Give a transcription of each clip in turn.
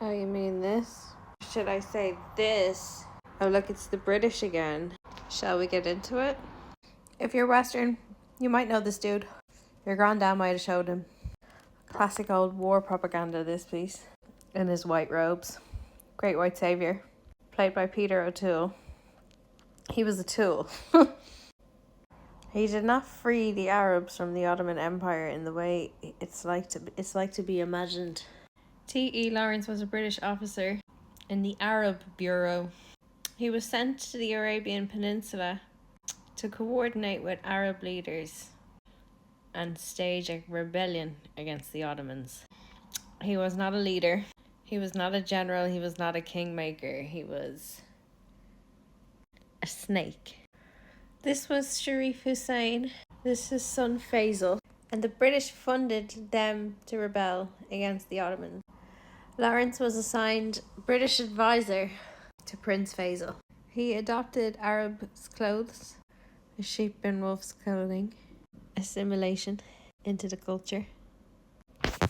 Oh, you mean this? Should I say this? Oh, look, it's the British again. Shall we get into it? If you're Western, you might know this dude. Your granddad might have showed him. Classic old war propaganda, this piece. In his white robes. Great White Saviour. Played by Peter O'Toole. He was a tool. He did not free the Arabs from the Ottoman Empire in the way it's like to be imagined. T.E. Lawrence was a British officer in the Arab Bureau. He was sent to the Arabian Peninsula to coordinate with Arab leaders and stage a rebellion against the Ottomans. He was not a leader. He was not a general. He was not a kingmaker. He was a snake. This was Sharif Hussein. This is his son Faisal. And the British funded them to rebel against the Ottomans. Lawrence was assigned British advisor to Prince Faisal. He adopted Arabs' clothes, sheep and wolf's clothing, assimilation into the culture.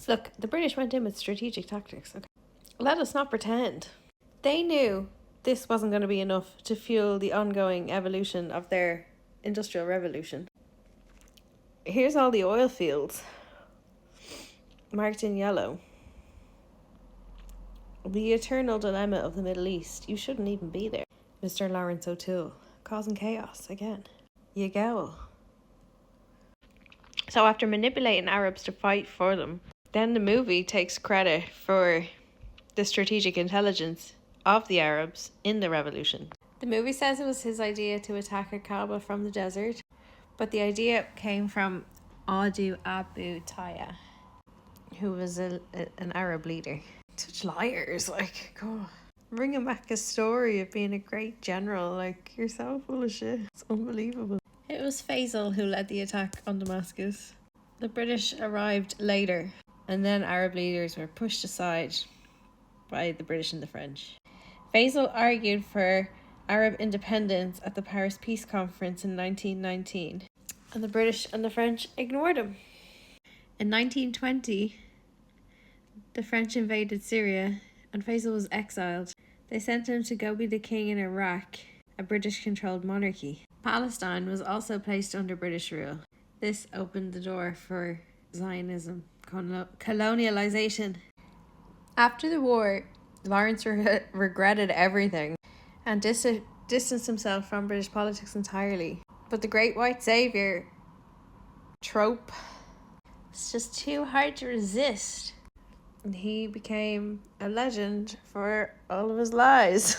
Look, the British went in with strategic tactics. Okay. Let us not pretend. They knew this wasn't going to be enough to fuel the ongoing evolution of their industrial revolution. Here's all the oil fields marked in yellow. The eternal dilemma of the Middle East. You shouldn't even be there. Mr. Lawrence O'Toole, causing chaos again. You go. So after manipulating Arabs to fight for them, then the movie takes credit for the strategic intelligence of the Arabs in the revolution. The movie says it was his idea to attack Aqaba from the desert, but the idea came from Adu Abu Taya, who was an Arab leader. Such liars, like, God. Bringing back a story of being a great general, like, you're so full of shit. It's unbelievable. It was Faisal who led the attack on Damascus. The British arrived later, and then Arab leaders were pushed aside by the British and the French. Faisal argued for Arab independence at the Paris Peace Conference in 1919, and the British and the French ignored him. In 1920, the French invaded Syria, and Faisal was exiled. They sent him to go be the king in Iraq, a British-controlled monarchy. Palestine was also placed under British rule. This opened the door for Zionism, colonialization. After the war, Lawrence regretted everything and distanced himself from British politics entirely. But the Great White Saviour trope was just too hard to resist. And he became a legend for all of his lies.